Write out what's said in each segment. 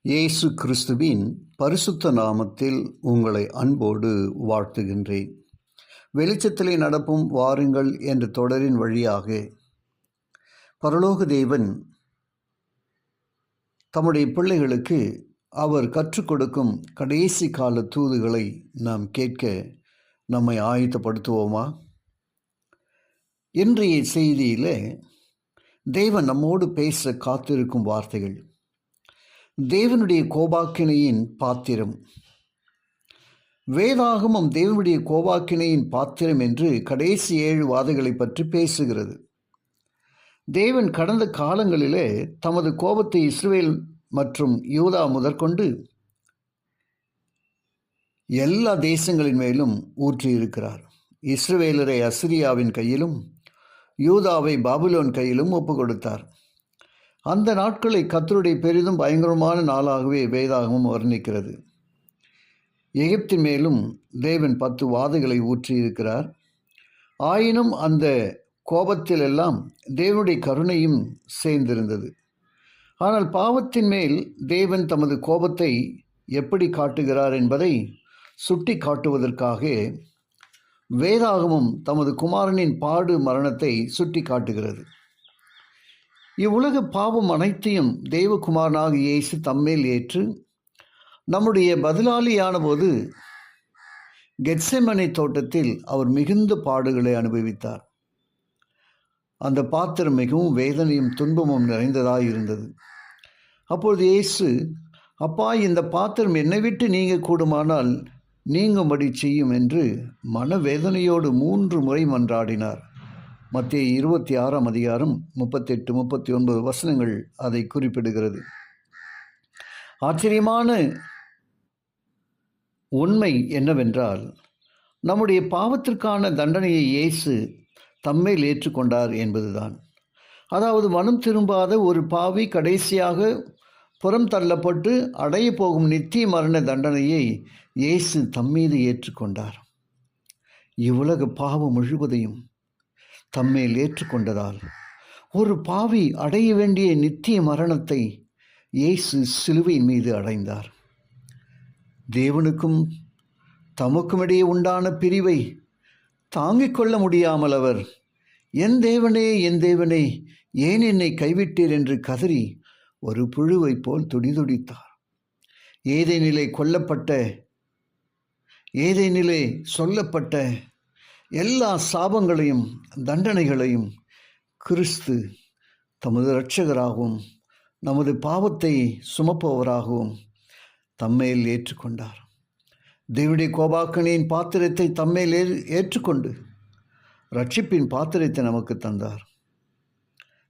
இயேசு கிறிஸ்துவின் பரிசுத்த நாமத்தில் உங்களை அன்போடு வாழ்த்துகின்றேன். வெளிச்சத்திலே நடப்பும் வாருங்கள் என்ற தொடரின் வழியாக பரலோக தேவன் தம்முடைய பிள்ளைகளுக்கு அவர் கற்றுக் கொடுக்கும் கடைசி கால தூதுகளை நாம் கேட்க நம்மை ஆயத்தப்படுத்துவோமா? இன்றைய செய்தியில் தேவன் நம்மோடு பேச காத்திருக்கும் வார்த்தைகள் தேவனுடைய கோபாக்கினையின் பாத்திரம். வேதாகமம் தேவனுடைய கோபாக்கினையின் பாத்திரம் என்று கடைசி 7 வாதைகளை பற்றி பேசுகிறது. தேவன் கடந்த காலங்களிலே தமது கோபத்தை இஸ்ரவேல் மற்றும் யூதா முதற்கொண்டு எல்லா தேசங்களின் மேலும் ஊற்றியிருக்கிறார். இஸ்ரவேலரை அசிரியாவின் கையிலும் யூதாவை பாபிலோன் கையிலும் ஒப்பு கொடுத்தார். அந்த நாட்களை கர்த்தருடைய பெரிதும் பயங்கரமான நாளாகவே வேதாகமம் வர்ணிக்கிறது. எகிப்தின் மேலும் தேவன் 10 வாதைகளை ஊற்றியிருக்கிறார். ஆயினும் அந்த கோபத்திலெல்லாம் தேவனுடைய கருணையும் சேர்ந்திருந்தது. ஆனால் பாவத்தின் மேல் தேவன் தமது கோபத்தை எப்படி காட்டுகிறார் என்பதை சுட்டி காட்டுவதற்காக வேதாகமம் தமது குமாரனின் பாடு மரணத்தை சுட்டி காட்டுகிறது. இவ்வுலக பாவம் அனைத்தையும் தேவகுமாரனாக இயேசு தம்மேல் ஏற்று நம்முடைய பதிலாளியான போது கெத்செமனே தோட்டத்தில் அவர் மிகுந்த பாடுகளை அனுபவித்தார். அந்த பாத்திரம் மிகவும் வேதனையும் துன்பமும் நிறைந்ததாக இருந்தது. அப்பொழுது இயேசு, அப்பா, இந்த பாத்திரம் என்னை விட்டு நீங்க கூடுமானால் நீங்கும்படி செய்யும் என்று மனவேதனையோடு 3 முறை மன்றாடினார். மத்தேயு 26ஆம் அதிகாரம் 38-39 வசனங்கள் அதை குறிப்பிடுகிறது. ஆச்சரியமான உண்மை என்னவென்றால், நம்முடைய பாவத்திற்கான தண்டனையை இயேசு தம்மேல் ஏற்றுக்கொண்டார் என்பதுதான். அதாவது மனம் திரும்பாத ஒரு பாவி கடைசியாக புறம் தள்ளப்பட்டு அடைய போகும் நித்திய மரண தண்டனையை இயேசு தம்மீது ஏற்றுக்கொண்டார். இவ்வுலக பாவம் முழுவதையும் தம்மேல் ஏற்றுக்கொண்டதால் ஒரு பாவி அடைய வேண்டிய நித்திய மரணத்தை இயேசு சிலுவையின் மீது அடைந்தார். தேவனுக்கும் தமக்கும் இடையே உண்டான பிரிவை தாங்கிக் கொள்ள முடியாமல் அவர், என் தேவனே, என் தேவனே, ஏன் என்னை கைவிட்டீர் என்று கதறி ஒரு புழுவைப் போல் துடிதுடித்தார். ஏதேனிலே சொல்லப்பட்ட எல்லா சாபங்களையும் தண்டனைகளையும் கிறிஸ்து தமது இரட்சகராகவும் நமது பாவத்தை சுமப்பவராகவும் தம்மேல் ஏற்றுக்கொண்டார். தேவனுடைய கோபாக்கனின் பாத்திரத்தை தம்மேல் ஏற்றுக்கொண்டு ரட்சிப்பின் பாத்திரத்தை நமக்கு தந்தார்.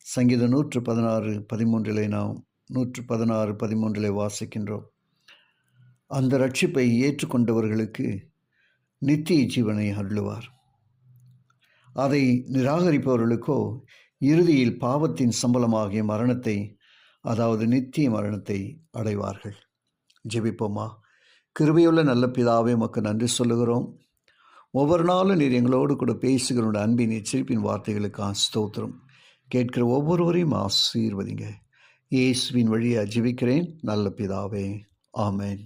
சங்கீதம் 116:13 நாம் 116:13 வாசிக்கின்றோம். அந்த ரட்சிப்பை ஏற்றுக்கொண்டவர்களுக்கு நித்திய ஜீவனை அருளுவார். அதை நிராகரிப்பவர்களுக்கோ இறுதியில் பாவத்தின் சம்பளமாகிய மரணத்தை, அதாவது நித்திய மரணத்தை அடைவார்கள். ஜெபிப்போமா? கிருபையுள்ள நல்ல பிதாவே, உமக்கு நன்றி சொல்லுகிறோம். ஒவ்வொரு நாளும் நீர் எங்களோடு கூட பேசுகிற அன்பின் எச்சரிப்பின் வார்த்தைகளுக்கு ஸ்தோத்திரம். கேட்கிற ஒவ்வொருவரையும் ஆசீர்வதிங்க. இயேசுவின் வழியாக ஜெபிக்கிறேன் நல்ல பிதாவே. ஆமென்.